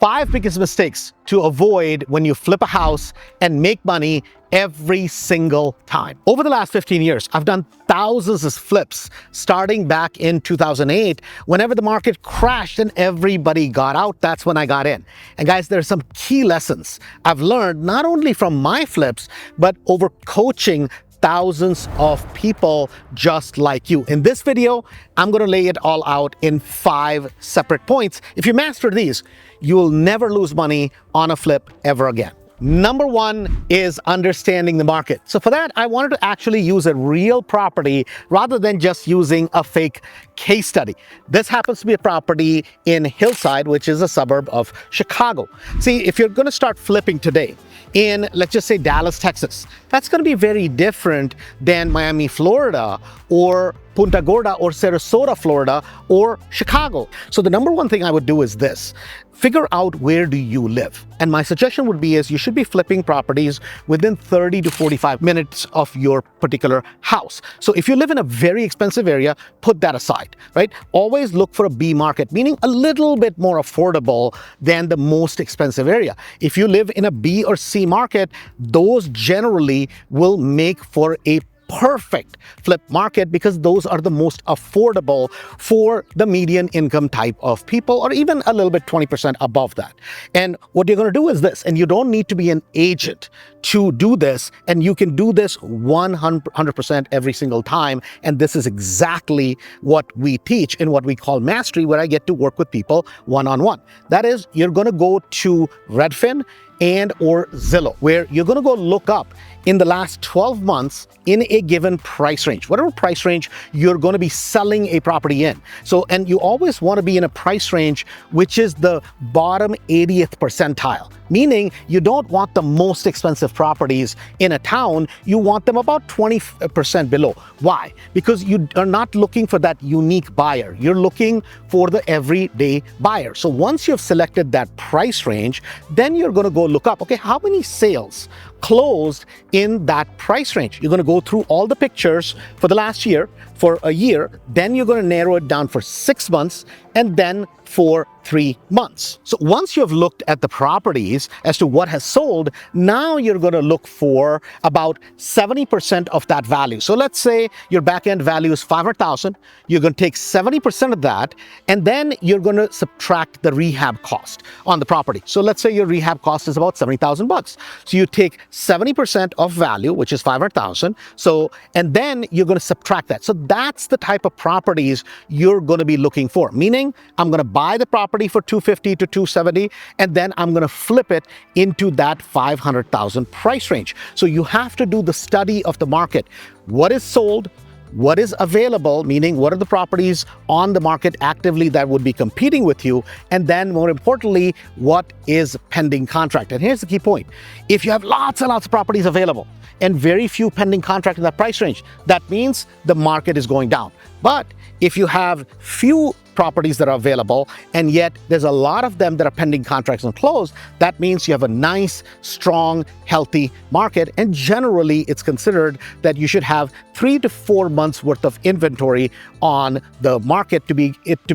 5 biggest mistakes to avoid when you flip a house and make money every single time. Over the last 15 years, I've done thousands of flips starting back in 2008. Whenever the market crashed and everybody got out, that's when I got in. And guys, there are some key lessons I've learned not only from my flips, but over coaching thousands of people just like you. In this video, I'm going to lay it all out in 5 separate points. If you master these, you will never lose money on a flip ever again. Number 1 is understanding the market. So for that, I wanted to actually use a real property rather than just using a fake case study. This happens to be a property in Hillside, which is a suburb of Chicago. See, if you're going to start flipping today in, let's just say, Dallas, Texas, that's going to be very different than Miami, Florida, or Punta Gorda or Sarasota, Florida, or Chicago. So the number 1 thing I would do is this: figure out where do you live. And my suggestion would be is you should be flipping properties within 30 to 45 minutes of your particular house. So if you live in a very expensive area, put that aside, right? Always look for a B market, meaning a little bit more affordable than the most expensive area. If you live in a B or C market, those generally will make for a perfect flip market because those are the most affordable for the median income type of people, or even a little bit 20% above that. And what you're going to do is this, and you don't need to be an agent to do this, and you can do this 100% every single time. And this is exactly what we teach in what we call mastery, where I get to work with people one-on-one. That is, you're going to go to Redfin and or Zillow, where you're going to go look up in the last 12 months in a given price range, whatever price range you're going to be selling a property in. So, and you always want to be in a price range which is the bottom 80th percentile, meaning you don't want the most expensive properties in a town. You want them about 20% below. Why? Because you are not looking for that unique buyer. You're looking for the everyday buyer. So once you've selected that price range, then you're going to go look up, okay, how many sales closed in that price range? You're going to go through all the pictures for the last year, for a year, then you're going to narrow it down for 6 months, and then for 3 months. So once you have looked at the properties as to what has sold, now you're going to look for about 70% of that value. So let's say your back-end value is $500,000. You're going to take 70% of that, and then you're going to subtract the rehab cost on the property. So let's say your rehab cost is about 70,000 bucks. So you take 70% of value, which is 500,000. So, and then you're going to subtract that. So that's the type of properties you're going to be looking for, meaning I'm going to buy the property for $250,000 to $270,000, and then I'm going to flip it into that $500,000 price range. So you have to do the study of the market. What is sold? What is available, meaning what are the properties on the market actively that would be competing with you? And then more importantly, what is pending contract? And here's the key point. If you have lots and lots of properties available and very few pending contract in that price range, that means the market is going down. But if you have few properties that are available and yet there's a lot of them that are pending contracts and closed, that means you have a nice, strong, healthy market. And generally it's considered that you should have 3 to 4 months worth of inventory on the market to be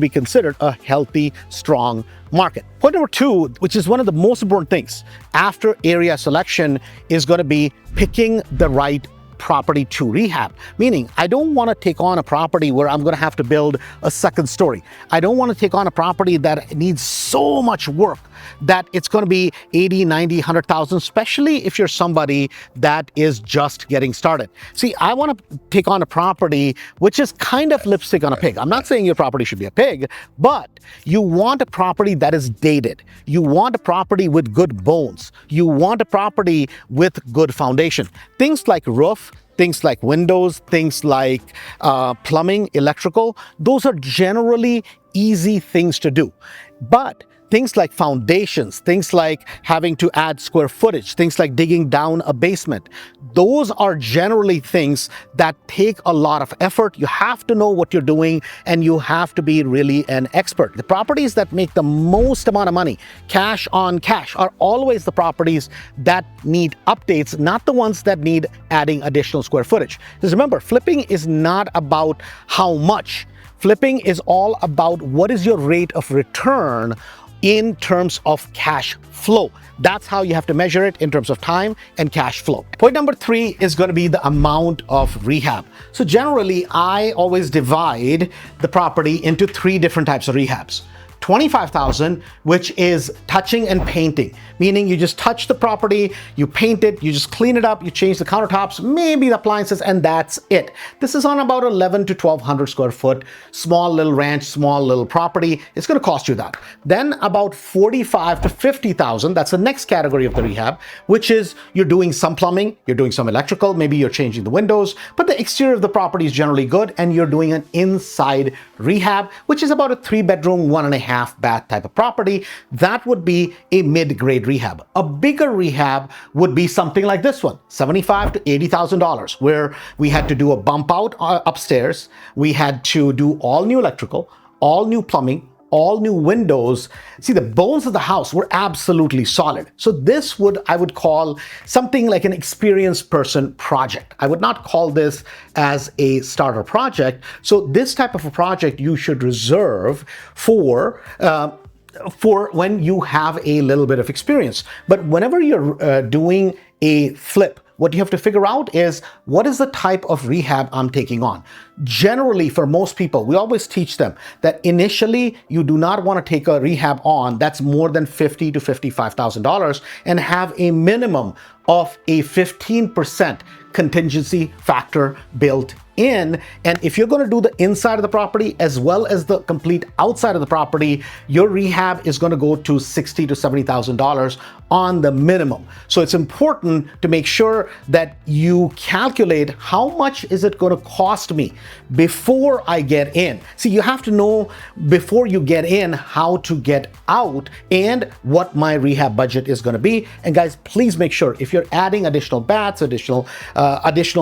considered a healthy, strong market. Point number 2, which is one of the most important things after area selection, is going to be picking the right property to rehab. Meaning, I don't want to take on a property where I'm going to have to build a second story. I don't want to take on a property that needs so much work that it's going to be 80, 90, 100,000, especially if you're somebody that is just getting started. See, I want to take on a property which is kind of lipstick on a pig. I'm not saying your property should be a pig, but you want a property that is dated. You want a property with good bones. You want a property with good foundation. Things like roof, things like windows, things like plumbing, electrical, those are generally easy things to do. But things like foundations, things like having to add square footage, things like digging down a basement, those are generally things that take a lot of effort. You have to know what you're doing and you have to be really an expert. The properties that make the most amount of money, cash on cash, are always the properties that need updates, not the ones that need adding additional square footage. Because remember, flipping is not about how much. Flipping is all about what is your rate of return in terms of cash flow. That's how you have to measure it, in terms of time and cash flow. Point number 3 is going to be the amount of rehab. So generally, I always divide the property into 3 different types of rehabs. $25,000, which is touching and painting, meaning you just touch the property, you paint it, you just clean it up, you change the countertops, maybe the appliances, and that's it. This is on about 11 to 1200 square foot, small little ranch, small little property. It's going to cost you that. Then about 45 to 50,000, that's the next category of the rehab, which is you're doing some plumbing, you're doing some electrical, maybe you're changing the windows, but the exterior of the property is generally good, and you're doing an inside rehab, which is about a 3-bedroom, 1.5 bath type of property. That would be a mid-grade rehab. A bigger rehab would be something like this one, $75,000 to $80,000, where we had to do a bump out upstairs. We had to do all new electrical, all new plumbing, all new windows. See, the bones of the house were absolutely solid. So this I would call something like an experienced person project. I would not call this as a starter project. So this type of a project you should reserve for when you have a little bit of experience. But whenever you're doing a flip, what you have to figure out is, what is the type of rehab I'm taking on? Generally, for most people, we always teach them that initially you do not want to take a rehab on that's more than $50,000 to $55,000 and have a minimum of a 15% contingency factor built in. And if you're going to do the inside of the property as well as the complete outside of the property, your rehab is going to go to $60,000 to $70,000 on the minimum. So it's important to make sure that you calculate how much is it going to cost me before I get in. See, you have to know before you get in how to get out and what my rehab budget is going to be. And guys, please make sure if you're adding additional baths, additional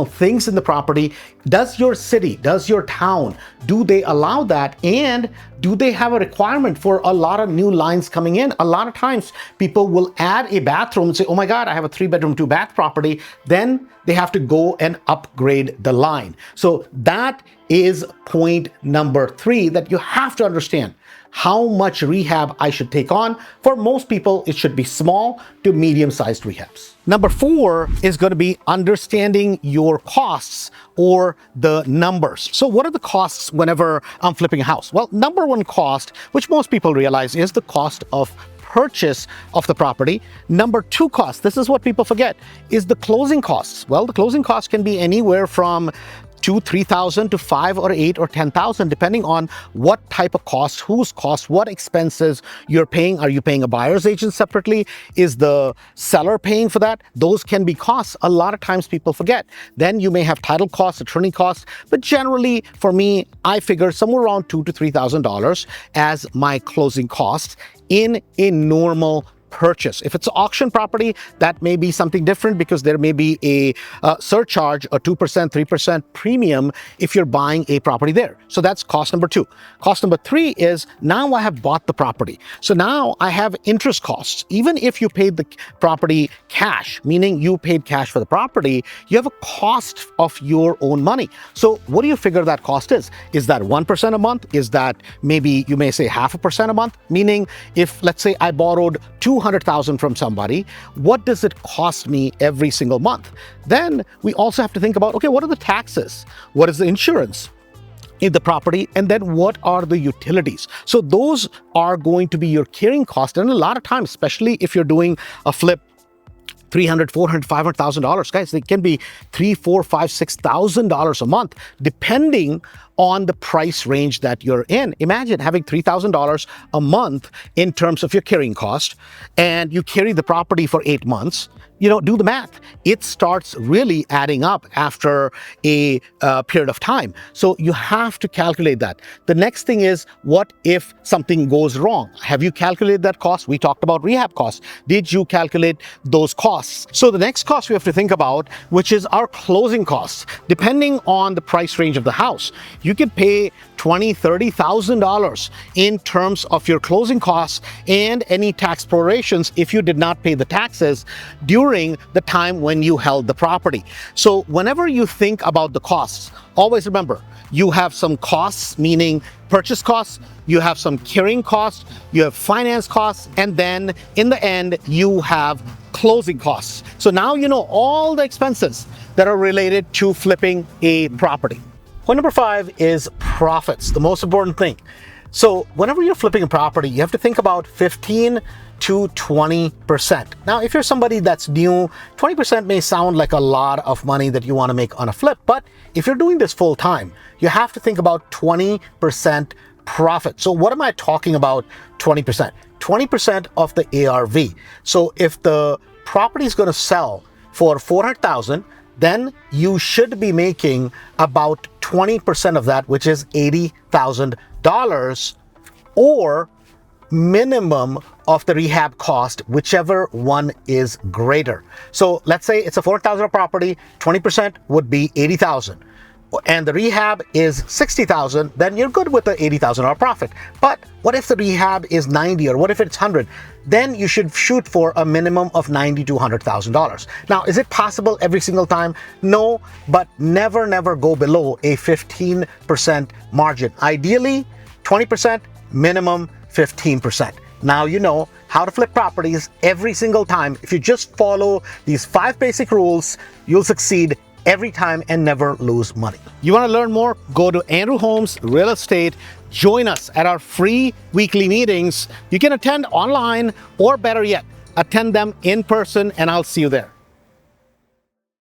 things in the property, does your city, does your town, do they allow that? And do they have a requirement for a lot of new lines coming in? A lot of times people will add a bathroom and say, oh my God, I have a 3-bedroom, 2-bath property. Then they have to go and upgrade the line. So that is point number 3 that you have to understand. How much rehab I should take on. For most people, it should be small to medium-sized rehabs. Number 4 is going to be understanding your costs or the numbers. So what are the costs whenever I'm flipping a house? Well, number 1 cost, which most people realize, is the cost of purchase of the property. Number 2 cost, this is what people forget, is the closing costs. Well, the closing costs can be anywhere from $2,000 to $3,000 to $5,000 or $8,000 or $10,000, depending on what type of cost, whose cost, what expenses you're paying. Are you paying a buyer's agent separately? Is the seller paying for that? Those can be costs. A lot of times people forget. Then you may have title costs, attorney costs, but generally for me, I figure somewhere around $2,000 to $3,000 as my closing costs in a normal purchase. If it's an auction property, that may be something different because there may be a surcharge, a 2%, 3% premium if you're buying a property there. So that's cost number 2. Cost number 3 is now I have bought the property. So now I have interest costs. Even if you paid the property cash, meaning you paid cash for the property, you have a cost of your own money. So what do you figure that cost is? Is that 1% a month? Is that maybe you may say 0.5% a month? Meaning if, let's say, I borrowed $200,000 from somebody, what does it cost me every single month? Then we also have to think about, okay, what are the taxes? What is the insurance in the property? And then what are the utilities? So those are going to be your carrying cost. And a lot of times, especially if you're doing a flip, $300,000, $400,000, $500,000, guys, they can be $3,000, $4,000, $5,000, $6,000 a month, depending on the price range that you're in. Imagine having $3,000 a month in terms of your carrying cost, and you carry the property for 8 months. Do the math. It starts really adding up after a period of time. So you have to calculate that. The next thing is, what if something goes wrong? Have you calculated that cost? We talked about rehab costs. Did you calculate those costs? So the next cost we have to think about, which is our closing costs. Depending on the price range of the house, you can pay $20,000, $30,000 in terms of your closing costs and any tax prorations if you did not pay the taxes during the time when you held the property. So whenever you think about the costs, always remember, you have some costs, meaning purchase costs, you have some carrying costs, you have finance costs, and then in the end, you have closing costs. So now you know all the expenses that are related to flipping a property. Point number 5 is profits, the most important thing. So whenever you're flipping a property, you have to think about 15 to 20%. Now, if you're somebody that's new, 20% may sound like a lot of money that you want to make on a flip, but if you're doing this full time, you have to think about 20% profit. So what am I talking about 20%? 20% of the ARV. So if the property is going to sell for $400,000, then you should be making about 20% of that, which is $80,000, or minimum of the rehab cost, whichever one is greater. So let's say it's a $400,000 property, 20% would be $80,000. And the rehab is $60,000, then you're good with the $80,000 profit. But what if the rehab is 90, or what if it's 100? Then you should shoot for a minimum of $90,000 to $100,000. Now, is it possible every single time? No, but never go below a 15% margin. Ideally, 20%, minimum 15%. Now you know how to flip properties every single time. If you just follow these 5 basic rules, you'll succeed every time and never lose money. You want to learn more? Go to Andrew Holmes Real Estate. Join us at our free weekly meetings. You can attend online, or better yet, attend them in person, and I'll see you there.